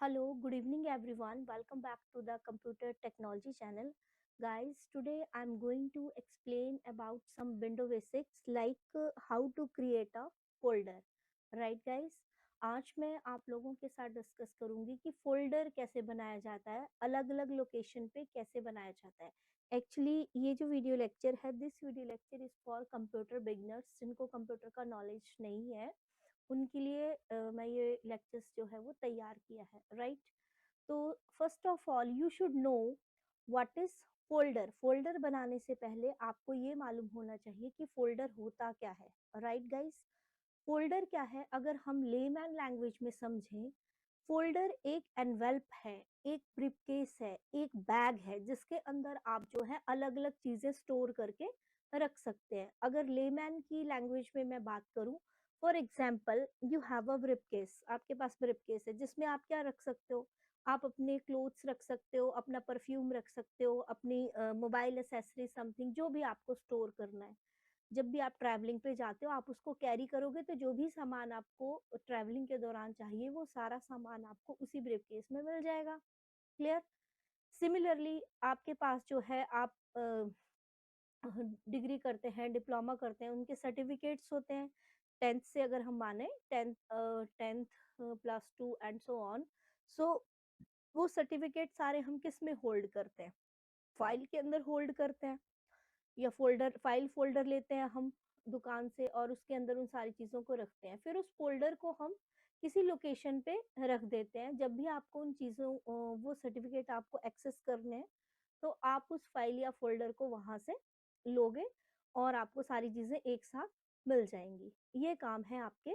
Hello, good evening everyone. Welcome back to the Computer Technology channel. Guys, today I'm going to explain about some window basics like how to create a folder. Right guys? आज मैं आप लोगों के साथ discuss करूंगी कि folder कैसे बनाया जाता है, अलग अलग लोकेशन पे कैसे बनाया जाता है. एक्चुअली ये जो वीडियो लेक्चर है, this video lecture is for computer beginners जिनको कंप्यूटर का नॉलेज नहीं है, उनके लिए मैं ये लेक्चर्स जो है वो तैयार किया है. राइट. तो first of all you should know what is folder. Folder बनाने से पहले आपको ये मालूम होना चाहिए कि फोल्डर होता क्या है. Right guys. फोल्डर क्या है अगर हम लेमैन लैंग्वेज में समझें. फोल्डर एक एनवेल्प है, एक ब्रीफकेस है, एक बैग है जिसके अंदर आप जो है अलग अलग चीजें स्टोर करके रख सकते हैं. अगर लेमैन की लैंग्वेज में मैं बात करूं, for example you have a briefcase. आपके पास ब्रीफकेस है जिसमें आप क्या रख सकते हो. आप अपने क्लोथ्स रख सकते हो, अपना परफ्यूम रख सकते हो, अपनी मोबाइल एसेसरी समथिंग जो भी आपको स्टोर करना है. जब भी आप ट्रैवलिंग पे जाते हो आप उसको कैरी करोगे तो जो भी सामान आपको ट्रैवलिंग के दौरान चाहिए वो सारा सामान आपको उसी ब्रीफकेस में मिल जाएगा. क्लियर. सिमिलरली आपके पास जो है आप डिग्री करते हैं, डिप्लोमा करते हैं, उनके सर्टिफिकेट्स होते हैं. टेंथ से अगर हम माने, tenth tenth plus two and so on. So वो सर्टिफिकेट सारे हम किस में होल्ड करते हैं. फाइल के अंदर होल्ड करते हैं, या फाइल फोल्डर लेते हैं हम दुकान से और उसके अंदर उन सारी चीजों को रखते हैं. फिर उस फोल्डर को हम किसी लोकेशन पे रख देते हैं. जब भी आपको उन चीजों वो सर्टिफिकेट आपको एक्सेस करने हैं तो आप उस फाइल या फोल्डर को वहां से लोगे और आपको सारी चीजें एक साथ मिल जाएंगी. ये काम है आपके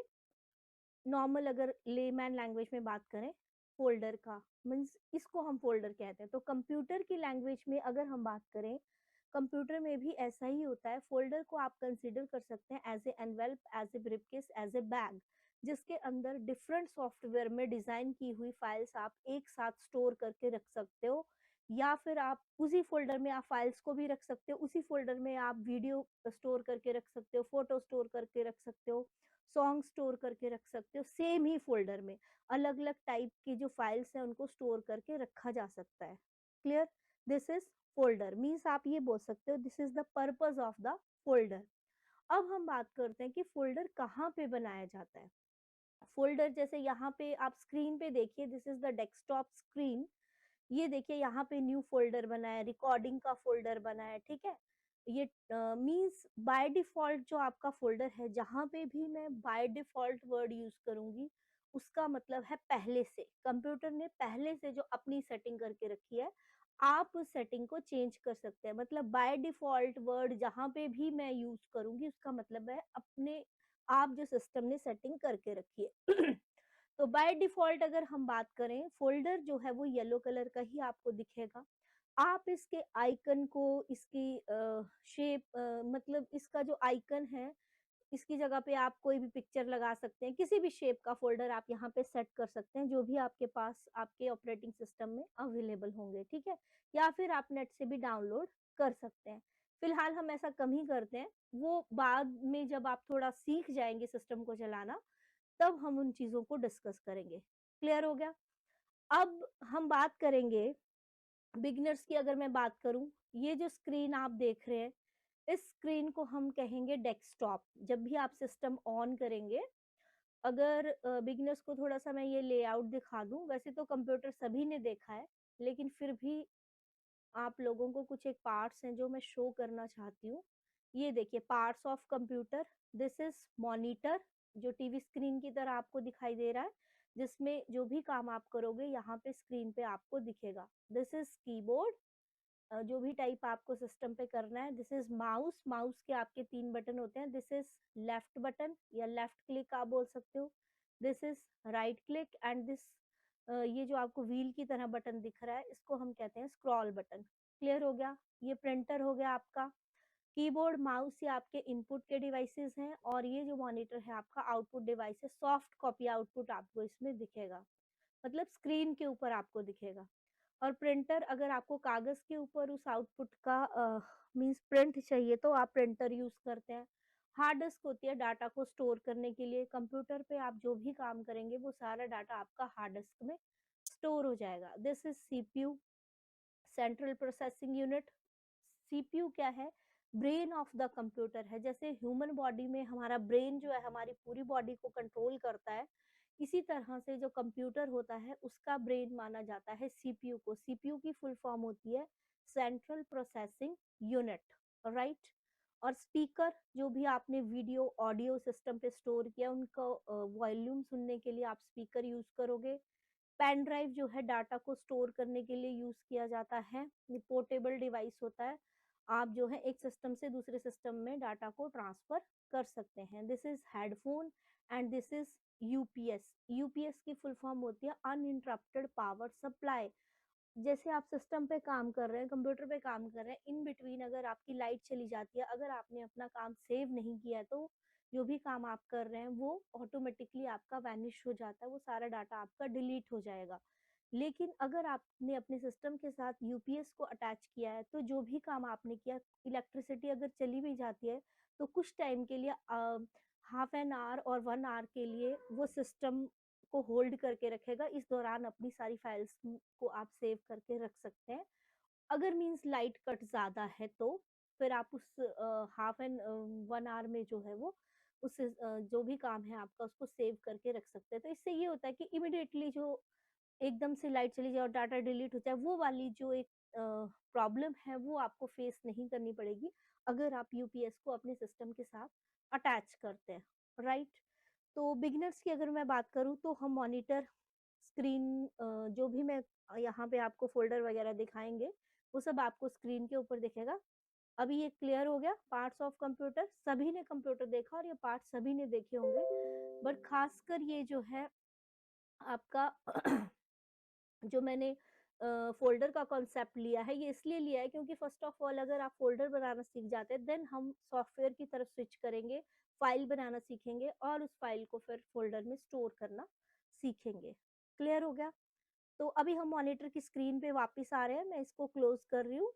नॉर्मल, अगर लेमैन लैंग्वेज में बात करें, फोल्डर का. मीन्स इसको हम फोल्डर कहते हैं. तो कंप्यूटर की लैंग्वेज में अगर हम बात करें, कंप्यूटर में भी ऐसा ही होता है. फोल्डर को आप कंसीडर कर सकते हैं as a envelope, as a briefcase, as a bag, जिसके अंदर डिफरेंट सॉफ्टवेयर में डिजाइन की हुई फाइल्स आप एक साथ स्टोर करके रख सकते हो. या फिर आप उसी फोल्डर में आप फाइल्स को भी रख सकते हो, उसी फोल्डर में आप वीडियो स्टोर करके रख सकते हो, फोटो स्टोर करके रख सकते हो, सॉन्ग स्टोर करके रख सकते हो. सेम ही फोल्डर में अलग अलग टाइप की जो फाइल्स हैं उनको स्टोर करके रखा जा सकता है. Clear. This is folder. Means आप ये बोल सकते हो this is the purpose of the folder. अब हम बात करते हैं कि फोल्डर कहाँ पे बनाया जाता है. फोल्डर जैसे यहाँ पे आप स्क्रीन पे देखिए, this is the desktop screen. ये देखिए यहाँ पे न्यू फोल्डर बना है, रिकॉर्डिंग का फोल्डर बना है. ठीक है. ये मींस बाय डिफॉल्ट जो आपका फोल्डर है, जहां पे भी मैं बाय डिफॉल्ट वर्ड यूज करूंगी उसका मतलब है पहले से, कंप्यूटर ने पहले से जो अपनी सेटिंग करके रखी है, आप उस सेटिंग को चेंज कर सकते हैं. मतलब बाय डिफॉल्ट वर्ड जहां पे भी मैं यूज करूंगी उसका मतलब है अपने आप जो सिस्टम ने सेटिंग करके रखी है. तो बाय डिफॉल्ट अगर हम बात करें, फोल्डर जो है वो येलो कलर का ही आपको दिखेगा. आप इसके आइकन को, इसकी शेप, मतलब इसका जो आइकन है, इसकी जगह पे आप कोई भी पिक्चर लगा सकते हैं. किसी भी शेप का फोल्डर आप यहाँ पे सेट कर सकते हैं जो भी आपके पास आपके ऑपरेटिंग सिस्टम में अवेलेबल होंगे. ठीक है. या फिर आप नेट से भी डाउनलोड कर सकते हैं. फिलहाल हम ऐसा कम ही करते हैं, वो बाद में जब आप थोड़ा सीख जाएंगे सिस्टम को चलाना तब हम उन चीजों को डिस्कस करेंगे. क्लियर हो गया. अब हम बात करेंगे बिगनर्स की. अगर मैं बात करूं, ये जो स्क्रीन आप देख रहे हैं, इस स्क्रीन को हम कहेंगे डेस्कटॉप. जब भी आप सिस्टम ऑन करेंगे, अगर बिगनर्स को थोड़ा सा मैं ये लेआउट दिखा दूं, वैसे तो कंप्यूटर सभी ने देखा है लेकिन फिर भी आप लोगों को कुछ एक पार्ट्स हैं जो मैं शो करना चाहती हूँ. ये देखिए parts of computer. This is monitor, जो टीवी स्क्रीन की तरह आपको दिखाई दे रहा है, जिसमें जो भी काम आप करोगे यहाँ पे स्क्रीन पे आपको दिखेगा. दिस इज कीबोर्ड, जो भी टाइप आपको सिस्टम पे करना है. This is mouse. माउस के आपके 3 बटन होते हैं. दिस इज लेफ्ट बटन या लेफ्ट क्लिक आप बोल सकते हो. This is right click and this, ये जो आपको व्हील की तरह बटन दिख रहा है इसको हम कहते हैं स्क्रॉल बटन. क्लियर हो गया. ये प्रिंटर हो गया आपका. कीबोर्ड, माउस ये आपके इनपुट के डिवाइसेस हैं और ये जो मॉनिटर है आपका आउटपुट डिवाइस है. सॉफ्ट कॉपी आउटपुट आपको इसमें दिखेगा, मतलब स्क्रीन के ऊपर आपको दिखेगा. और प्रिंटर, अगर आपको कागज के ऊपर उस आउटपुट का मींस प्रिंट चाहिए तो आप प्रिंटर यूज करते हैं. हार्ड डिस्क होती है डाटा को स्टोर करने के लिए. कंप्यूटर पे आप जो भी काम करेंगे वो सारा डाटा आपका हार्ड डिस्क में स्टोर हो जाएगा। This is CPU, central processing unit. CPU क्या है? ब्रेन ऑफ द कंप्यूटर है। जैसे ह्यूमन बॉडी में हमारा ब्रेन जो है हमारी पूरी बॉडी को कंट्रोल करता है, इसी तरह से जो कंप्यूटर होता है उसका ब्रेन माना जाता है सीपीयू को। सीपीयू की फुल फॉर्म होती है सेंट्रल प्रोसेसिंग यूनिट, राइट। और स्पीकर, जो भी आपने वीडियो ऑडियो सिस्टम पे स्टोर किया उनको वॉल्यूम सुनने के लिए आप स्पीकर यूज करोगे। पेन ड्राइव जो है डाटा को स्टोर करने के लिए यूज किया जाता है। ये पोर्टेबल डिवाइस होता है, आप जो है एक सिस्टम से दूसरे सिस्टम में डाटा को ट्रांसफर कर सकते हैं। This is headphone and this is UPS. UPS की फुल फॉर्म होती है अनइंटरप्टेड पावर सप्लाई। जैसे आप सिस्टम पे काम कर रहे हैं, कंप्यूटर पे काम कर रहे हैं, इन बिटवीन अगर आपकी लाइट चली जाती है, अगर आपने अपना काम सेव नहीं किया है, तो जो भी काम आप कर रहे हैं वो ऑटोमेटिकली आपका वैनिश हो जाता है, वो सारा डाटा आपका डिलीट हो जाएगा। लेकिन अगर आपने अपने सिस्टम के साथ यूपीएस को अटैच किया है, तो जो भी काम आपने किया, इलेक्ट्रिसिटी अगर चली भी जाती है तो कुछ टाइम के लिए, हाफ एन आवर और 1 आवर के लिए वो सिस्टम को होल्ड करके रखेगा। इस दौरान अपनी सारी फाइल्स को आप सेव करके रख सकते हैं। अगर मीन्स लाइट कट ज्यादा है तो फिर आप उस हाफ एंड 1 आवर में जो है वो उस जो भी काम है आपका उसको सेव करके रख सकते हैं। तो इससे ये होता है कि इमिडिएटली जो एकदम से लाइट चली जाए और डाटा डिलीट हो जाए, वो वाली जो एक प्रॉब्लम है वो आपको फेस नहीं करनी पड़ेगी अगर आप यूपीएस को अपने सिस्टम के साथ अटैच करते हैं, राइट। तो बिगिनर्स की अगर मैं बात करूँ तो हम मॉनिटर स्क्रीन, जो भी मैं यहाँ पे आपको फोल्डर वगैरह दिखाएंगे वो सब आपको स्क्रीन के ऊपर दिखेगा। अभी ये क्लियर हो गया पार्ट्स ऑफ कंप्यूटर। सभी ने कंप्यूटर देखा और ये पार्ट सभी ने देखे होंगे, बट खासकर ये जो है आपका जो मैंने फोल्डर का कॉन्सेप्ट लिया है, ये इसलिए लिया है क्योंकि फर्स्ट ऑफ ऑल अगर आप फोल्डर बनाना सीख जाते हैं देन हम सॉफ्टवेयर की तरफ स्विच करेंगे, फाइल बनाना सीखेंगे और उस फाइल को फिर फोल्डर में स्टोर करना सीखेंगे। क्लियर हो गया? तो अभी हम मॉनिटर की स्क्रीन पे वापस आ रहे हैं, मैं इसको क्लोज कर रही हूँ।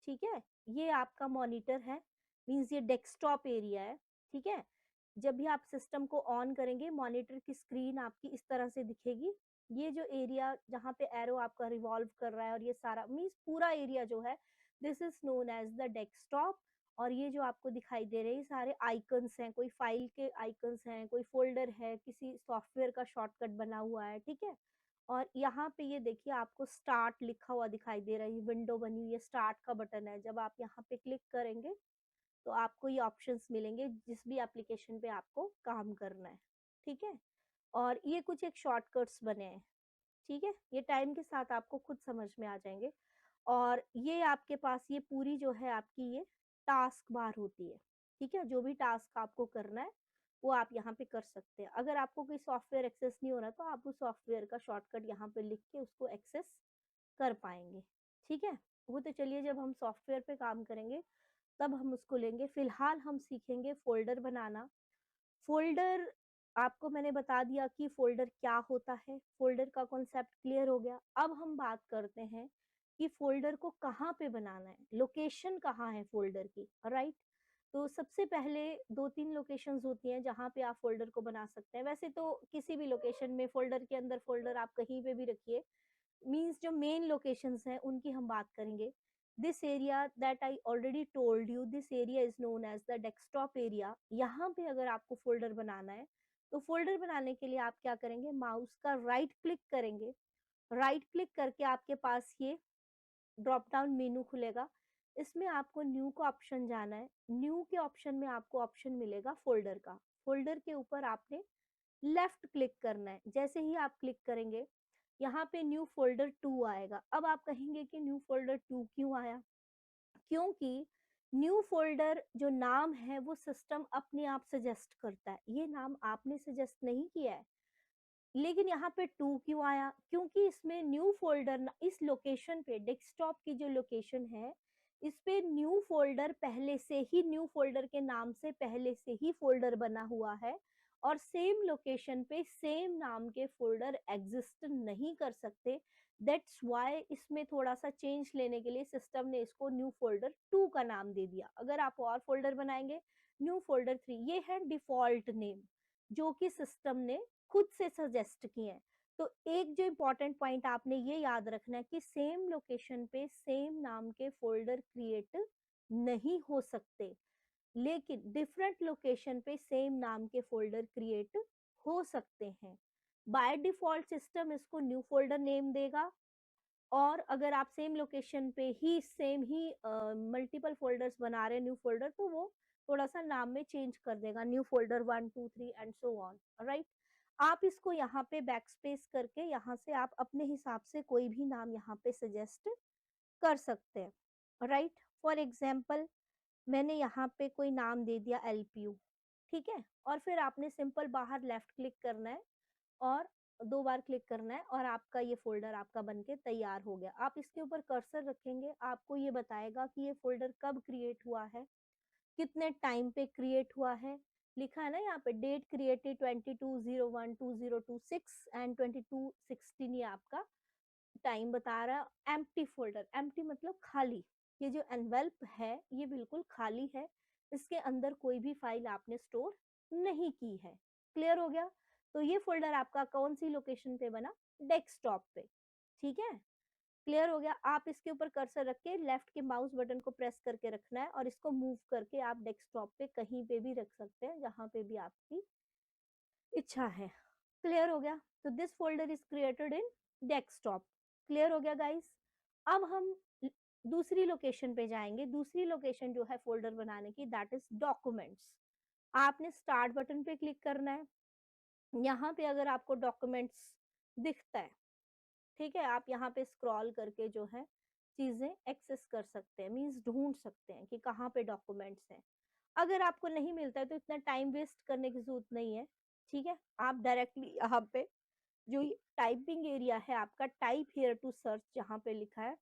ठीक है, ये आपका मॉनिटर है, मीन्स ये डेस्कटॉप एरिया है। ठीक है, जब भी आप सिस्टम को ऑन करेंगे मॉनिटर की स्क्रीन आपकी इस तरह से दिखेगी। ये जो एरिया जहाँ पे एरो आपका रिवॉल्व कर रहा है और ये सारा मीन्स पूरा एरिया जो है, this is known as the desktop. और ये जो आपको दिखाई दे रहे हैं सारे आइकन्स हैं, कोई फाइल के आइकन्स हैं, कोई फोल्डर है, किसी सॉफ्टवेयर का शॉर्टकट बना हुआ है। ठीक है, और यहाँ पे ये देखिए आपको स्टार्ट लिखा हुआ दिखाई दे रहा है, विंडो बनी हुई है, स्टार्ट का बटन है। जब आप यहाँ पे क्लिक करेंगे तो आपको ये ऑप्शंस मिलेंगे जिस भी एप्लीकेशन पे आपको काम करना है। ठीक है, और ये कुछ एक शॉर्टकट्स बने हैं। ठीक है, ये टाइम के साथ आपको खुद समझ में आ जाएंगे। और ये आपके पास ये पूरी जो है आपकी ये टास्क बार होती है। ठीक है, जो भी टास्क आपको करना है वो आप यहाँ पे कर सकते हैं। अगर आपको कोई सॉफ्टवेयर एक्सेस नहीं हो रहा तो आप उस सॉफ्टवेयर का शॉर्टकट यहाँ पे लिख के उसको एक्सेस कर पाएंगे। ठीक है, वो तो चलिए जब हम सॉफ्टवेयर पे काम करेंगे तब हम उसको लेंगे। फिलहाल हम सीखेंगे फोल्डर बनाना। फोल्डर आपको मैंने बता दिया कि फोल्डर क्या होता है, फोल्डर का कॉन्सेप्ट क्लियर हो गया। अब हम बात करते हैं कि फोल्डर को कहाँ पे बनाना है, लोकेशन कहाँ है फोल्डर की, राइट। तो सबसे पहले 2-3 लोकेशंस होती हैं जहाँ पे आप फोल्डर को बना सकते हैं। वैसे तो किसी भी लोकेशन में, फोल्डर के अंदर फोल्डर आप कहीं पे भी रखिए, मीन्स जो मेन लोकेशंस हैं उनकी हम बात करेंगे। This area that I already told you, this area is known as the desktop area. यहाँ पे अगर आपको फोल्डर बनाना है तो फोल्डर बनाने के लिए आप क्या करेंगे, माउस का राइट क्लिक करेंगे। राइट क्लिक करके आपके पास ये ड्रॉप डाउन मेनू खुलेगा, इसमें आपको न्यू का ऑप्शन जाना है। न्यू के ऑप्शन में आपको ऑप्शन मिलेगा फोल्डर का। फोल्डर के ऊपर आपने लेफ्ट क्लिक करना है। जैसे ही आप क्लिक करेंगे यहाँ पे न्यू फोल्डर 2 आएगा। अब आप कहेंगे कि न्यू फोल्डर 2 क्यों आया? क्योंकि न्यू फोल्डर जो नाम है वो सिस्टम अपने आप सजेस्ट करता है, ये नाम आपने सजेस्ट नहीं किया है। लेकिन यहाँ पे 2 क्यों आया? क्योंकि इसमें न्यू फोल्डर, इस लोकेशन पे डेस्कटॉप की जो लोकेशन है इस पे न्यू फोल्डर पहले से ही, न्यू फोल्डर के नाम से पहले से ही फोल्डर बना हुआ है और सेम लोकेशन पे सेम नाम के फोल्डर एग्जिस्ट नहीं कर सकते। दैट्स वाई इसमें थोड़ा सा चेंज लेने के लिए सिस्टम ने इसको न्यू फोल्डर 2 का नाम दे दिया। अगर आप और फोल्डर बनाएंगे न्यू फोल्डर 3, ये है डिफॉल्ट नेम जो कि सिस्टम ने खुद से सजेस्ट किए हैं। तो एक जो इम्पोर्टेंट पॉइंट आपने ये याद रखना है कि सेम लोकेशन पे सेम नाम के फोल्डर क्रिएट नहीं हो सकते, लेकिन डिफरेंट लोकेशन पे सेम नाम के फोल्डर क्रिएट हो सकते हैं। बाय डिफॉल्ट सिस्टम इसको न्यू फोल्डर नेम देगा, और अगर आप सेम लोकेशन पे ही सेम ही मल्टीपल फोल्डर्स बना रहे हैं न्यू फोल्डर, तो वो थोड़ा सा नाम में चेंज कर देगा, new folder 1 2 3 and so on, right. आप इसको यहाँ पे बैक स्पेस करके यहाँ से आप अपने हिसाब से कोई भी नाम यहाँ पे सजेस्ट कर सकते हैं, राइट। फॉर एग्जाम्पल मैंने यहाँ पे कोई नाम दे दिया एलपीयू, ठीक है, और फिर आपने सिंपल बाहर लेफ्ट क्लिक करना है और 2 बार क्लिक करना है, और आपका ये फोल्डर आपका बनके तैयार हो गया। आप इसके ऊपर कर्सर रखेंगे, आपको ये बताएगा कि ये फोल्डर कब क्रिएट हुआ है, कितने टाइम पे क्रिएट हुआ है। लिखा है ना यहाँ पे डेट क्रिएटेड 22/01/2026 एंड 22/16, ये आपका टाइम बता रहा है। एम्प्टी फोल्डर, एम्प्टी मतलब खाली, ये जो एनवेल्प है ये बिल्कुल खाली है, इसके अंदर कोई भी फाइल आपने स्टोर नहीं की है। क्लियर हो गया। तो ये फोल्डर आपका कौन सी लोकेशन पे बना, डेस्कटॉप पे, ठीक है। क्लियर हो गया। आप इसके ऊपर कर्सर रख के लेफ्ट के माउस बटन को प्रेस करके रखना है, और इसको मूव करके आप डेस्कटॉप पे कहीं पे भी रख सकते हैं, जहां पे भी आपकी इच्छा है। क्लियर हो गया। तो this folder is created in desktop. Clear हो गया गाइस। अब हम दूसरी लोकेशन पे जाएंगे। दूसरी लोकेशन जो है फोल्डर बनाने की, दैट इज डॉक्यूमेंट्स। आपने स्टार्ट बटन पे क्लिक करना है। यहाँ पे अगर आपको डॉक्यूमेंट्स दिखता है, ठीक है, आप यहाँ पे स्क्रॉल करके जो है चीजें एक्सेस कर सकते हैं, मीन्स ढूंढ सकते हैं कि कहाँ पे डॉक्यूमेंट्स हैं। अगर आपको नहीं मिलता है तो इतना टाइम वेस्ट करने की जरूरत नहीं है, ठीक है। आप डायरेक्टली यहाँ पे जो टाइपिंग एरिया है आपका, टाइप हियर टू सर्च जहाँ पे लिखा है,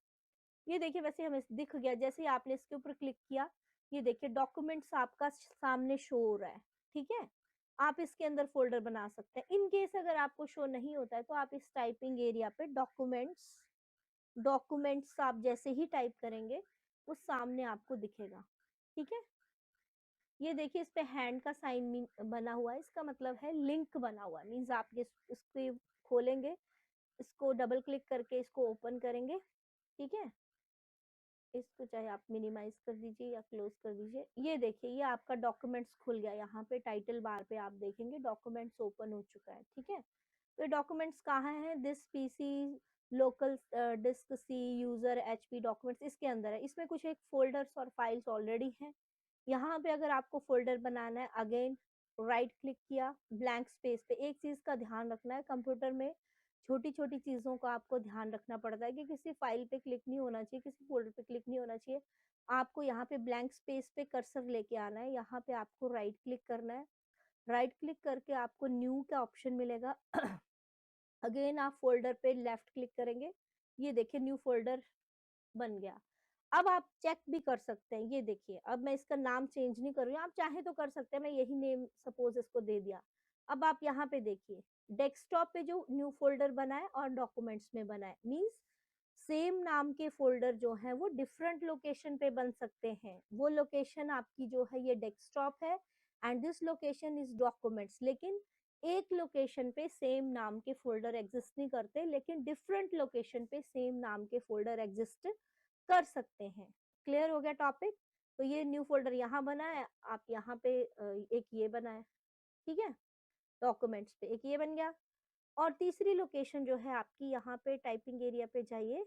ये देखिए वैसे हमें दिख गया। जैसे ही आपने इसके ऊपर क्लिक किया, ये देखिए डॉक्यूमेंट्स आपका सामने शो हो रहा है, ठीक है। आप इसके अंदर फोल्डर बना सकते हैं। इन केस अगर आपको शो नहीं होता है तो आप इस टाइपिंग एरिया पे डॉक्यूमेंट्स, डॉक्यूमेंट्स आप जैसे ही टाइप करेंगे वो सामने आपको दिखेगा, ठीक है। ये देखिए इस पे हैंड का साइन बना हुआ है, इसका मतलब है लिंक बना हुआ है, मीन्स आप इसको खोलेंगे, इसको डबल क्लिक करके इसको ओपन करेंगे, ठीक है। इसको चाहे आप मिनिमाइज कर दीजिए या क्लोज कर दीजिए। ये देखिए ये आपका डॉक्यूमेंट्स खुल गया। यहाँ पे टाइटल बार पे आप देखेंगे डॉक्यूमेंट्स ओपन हो चुका है, ठीक है। तो डॉक्यूमेंट्स कहाँ है, this PC local disk C user HP documents, इसके अंदर है। इसमें कुछ एक फोल्डर्स और फाइल्स ऑलरेडी हैं। यहाँ पे अगर आपको फोल्डर बनाना है, अगेन राइट क्लिक किया, ब्लैंक स्पेस पे। एक चीज का ध्यान रखना है, कंप्यूटर में छोटी छोटी चीजों का आपको ध्यान रखना पड़ता है कि किसी फाइल पे क्लिक नहीं होना चाहिए, किसी फोल्डर पे क्लिक नहीं होना चाहिए। आपको यहाँ पे ब्लैंक स्पेस पे कर्सर लेके आना है, यहाँ पे आपको राइट क्लिक करना है। राइट क्लिक करके आपको न्यू का ऑप्शन मिलेगा। अगेन आप फोल्डर पे लेफ्ट क्लिक करेंगे, ये देखिए न्यू फोल्डर बन गया। अब आप चेक भी कर सकते हैं, ये देखिए अब मैं इसका नाम चेंज नहीं कर रही हूँ, आप चाहे तो कर सकते हैं, मैं यही नेम सपोज इसको दे दिया। अब आप यहाँ पे देखिए डेस्कटॉप पे जो न्यू फोल्डर बना है और डॉक्यूमेंट्स में बना है, मीन्स सेम नाम के फोल्डर जो है वो डिफरेंट लोकेशन पे बन सकते हैं। वो लोकेशन आपकी जो है ये डेस्कटॉप है, and this location is documents. लेकिन एक लोकेशन पे सेम नाम के फोल्डर एग्जिस्ट नहीं करते, लेकिन डिफरेंट लोकेशन पे सेम नाम के फोल्डर एग्जिस्ट कर सकते हैं। क्लियर हो गया टॉपिक। तो ये न्यू फोल्डर यहाँ बना है, आप यहाँ पे एक ये बना है, ठीक है, डॉक्यूमेंट्स पे एक ये बन गया। और तीसरी लोकेशन जो है आपकी, यहाँ पे टाइपिंग एरिया पे जाइए,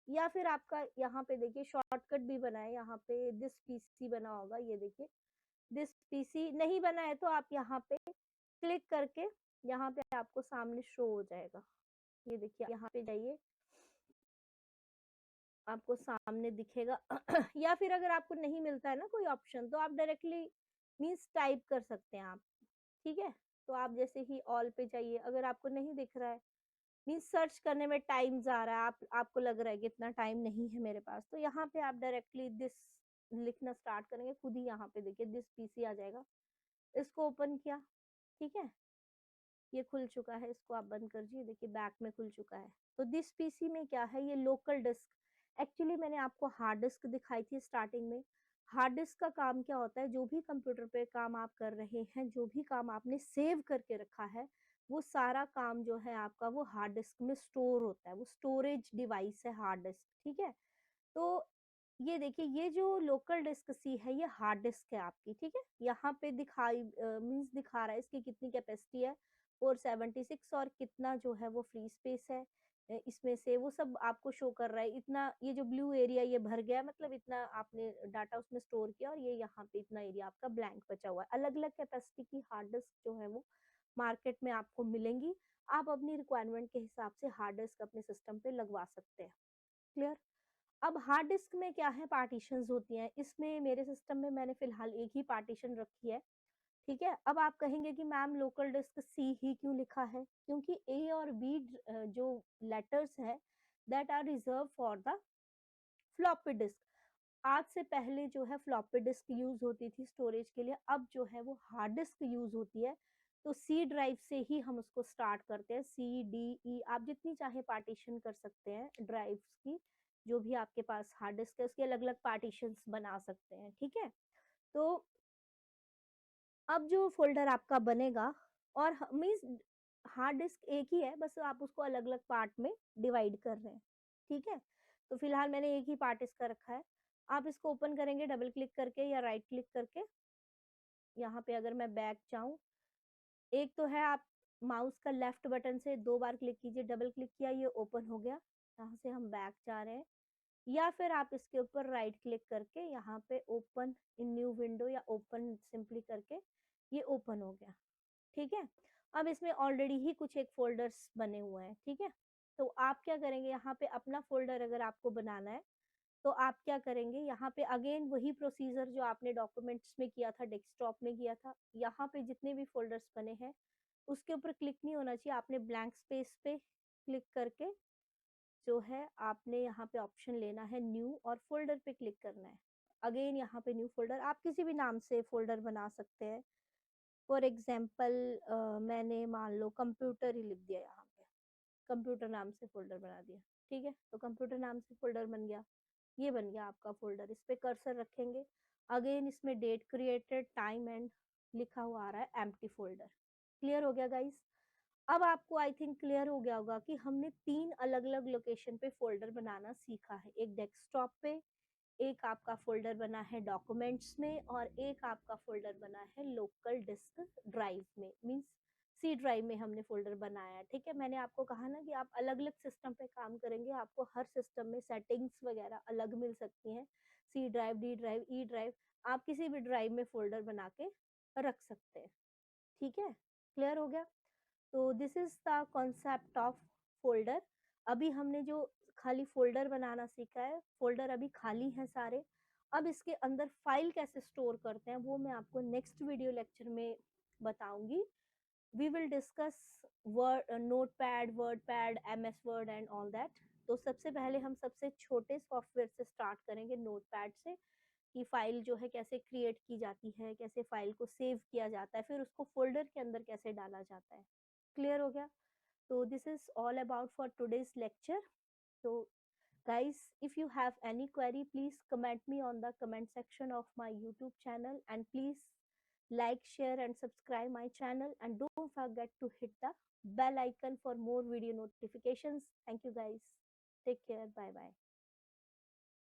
या फिर आपका यहाँ पे देखिए शॉर्टकट भी बना है, यहाँ पे दिस पीसी बना होगा, ये देखिए दिस पीसी नहीं बना है तो आप यहाँ पे क्लिक करके यहाँ पे आपको सामने शो हो जाएगा। ये देखिए यहाँ पे जाइए, आपको सामने दिखेगा। या फिर अगर आपको नहीं मिलता है ना कोई ऑप्शन, तो आप डायरेक्टली मीन्स टाइप कर सकते हैं आप, ठीक है। तो आप जैसे ही ऑल पे जाइए, अगर आपको नहीं दिख रहा है, मीन्स सर्च करने में टाइम जा रहा है, आपको लग रहा है कि इतना टाइम नहीं है मेरे पास, तो यहाँ पे आप डायरेक्टली दिस लिखना स्टार्ट करेंगे, खुद ही यहाँ पे देखिए दिस पीसी आ जाएगा। इसको ओपन किया, ठीक है, ये खुल चुका है, इसको आप बंद कर दीजिए, देखिए बैक में खुल चुका है। तो दिस पीसी में क्या है, ये लोकल डिस्क। एक्चुअली मैंने आपको हार्ड डिस्क दिखाई थी स्टार्टिंग में। हार्ड डिस्क का काम क्या होता है, जो भी कंप्यूटर पे काम आप कर रहे हैं, जो भी काम आपने सेव करके रखा है, वो सारा काम जो है आपका वो हार्ड डिस्क में स्टोर होता है, वो स्टोरेज डिवाइस है हार्ड डिस्क, ठीक है। तो ये देखिए, ये जो लोकल डिस्क सी है ये हार्ड डिस्क है आपकी, ठीक है। यहाँ पे दिखाई मीन्स दिखा रहा है इसकी कितनी कैपेसिटी है, 476, और कितना जो है वो फ्री स्पेस है इसमें से वो सब आपको शो कर रहा है। इतना ये जो ब्लू एरिया ये भर गया, मतलब इतना आपने डाटा उसमें स्टोर किया, और ये यहाँ पे इतना एरिया आपका ब्लैंक बचा हुआ है। अलग अलग कैपेसिटी की हार्ड डिस्क जो है वो मार्केट में आपको मिलेंगी। आप अपनी रिक्वायरमेंट के हिसाब से हार्ड डिस्क अपने सिस्टम पे लगवा सकते हैं। क्लियर। अब हार्ड डिस्क में क्या है, पार्टीशंस होती हैं। इसमें मेरे सिस्टम में मैंने फिलहाल एक ही पार्टीशन रखी है, ठीक है। अब आप कहेंगे कि मैम लोकल डिस्क सी ही क्यों लिखा है, क्योंकि ए और बी जो लेटर्स है that are reserve for the floppy disk. आज से पहले जो है फ्लॉपी डिस्क यूज होती थी स्टोरेज के लिए, अब जो है वो हार्ड डिस्क यूज होती है। तो सी ड्राइव से ही हम उसको स्टार्ट करते हैं, सी डी ई आप जितनी चाहे पार्टीशन कर सकते हैं ड्राइव्स की। जो भी आपके पास हार्ड डिस्क है उसके अलग अलग पार्टीशंस बना सकते हैं, ठीक है। तो अब जो फ़ोल्डर आपका बनेगा, और मीन्स हार्ड डिस्क एक ही है, बस आप उसको अलग-अलग पार्ट में डिवाइड कर रहे हैं, ठीक है? तो फिलहाल मैंने एक ही पार्ट इसका रखा है। आप इसको ओपन करेंगे डबल क्लिक करके या राइट क्लिक करके। यहाँ पे अगर मैं बैक जाऊँ, एक तो है आप माउस का लेफ्ट बटन से 2 बार क्लिक कीजिए, डबल क्लिक किया ये ओपन हो गया। यहाँ से हम बैक जा रहे हैं, या फिर आप इसके ऊपर राइट क्लिक करके यहाँ पे ओपन इन न्यू विंडो या ओपन सिंपली करके ये ओपन हो गया, ठीक है। अब इसमें ऑलरेडी ही कुछ एक फ़ोल्डर्स बने हुए हैं, ठीक है। तो आप क्या करेंगे, यहाँ पे अपना फ़ोल्डर अगर आपको बनाना है, तो आप क्या करेंगे, यहाँ पे अगेन वही प्रोसीजर जो आपने डॉक्यूमेंट्स में किया था, डेस्कटॉप में किया था। यहाँ पे जितने भी फ़ोल्डर्स बने हैं, उसके ऊपर क्लिक नहीं होना चाहिए, आपने ब्लैंक स्पेस पे क्लिक करके जो है आपने यहाँ पे ऑप्शन लेना है न्यू, और फ़ोल्डर पे क्लिक करना है। अगेन यहाँ पे न्यू फ़ोल्डर, आप किसी भी नाम से फ़ोल्डर बना सकते हैं। फॉर एग्जाम्पल मैंने मान लो कंप्यूटर ही लिख दिया, यहाँ पे कंप्यूटर नाम से फोल्डर बना दिया, ठीक है। तो कंप्यूटर नाम से फोल्डर बन गया, ये बन गया आपका फोल्डर। इस पे कर्सर रखेंगे, अगेन इसमें डेट क्रिएटेड टाइम एंड लिखा हुआ आ रहा है एम्प्टी फोल्डर। क्लियर हो गया गाइस। अब आपको आई थिंक क्लियर हो गया होगा कि हमने 3 अलग अलग लोकेशन पे फोल्डर बनाना सीखा है, एक डेस्कटॉप पे, एक आपका फ़ोल्डर बना है डॉक्यूमेंट्स में, और एक आपका फ़ोल्डर बना है लोकल डिस्क ड्राइव में, मीन्स सी ड्राइव में हमने फ़ोल्डर बनाया है, ठीक है। मैंने आपको कहा ना कि आप अलग-अलग सिस्टम पे काम करेंगे, आपको हर सिस्टम में सेटिंग्स वगैरह अलग मिल सकती हैं। C drive, D drive, E drive, आप किसी भी ड्राइव में फ़ोल्डर बना के रख सकते हैं, ठीक है। क्लियर हो गया? तो this is the concept of folder. अभी हमने जो खाली फोल्डर बनाना सीखा है, फोल्डर अभी खाली हैं सारे। अब इसके अंदर फाइल कैसे स्टोर करते हैं वो मैं आपको नेक्स्ट वीडियो लेक्चर में बताऊंगी। We will discuss Word, Notepad, WordPad, MS Word and all that. तो सबसे पहले हम सबसे छोटे सॉफ्टवेयर से स्टार्ट करेंगे, नोटपैड से, कि फाइल जो है कैसे क्रिएट की जाती है, कैसे फाइल को सेव किया जाता है, फिर उसको फोल्डर के अंदर कैसे डाला जाता है। क्लियर हो गया? So this is all about for today's lecture. So guys, if you have any query, please comment me on the comment section of my YouTube channel, and please like, share and subscribe my channel, and don't forget to hit the bell icon for more video notifications. Thank you guys. Take care. Bye bye.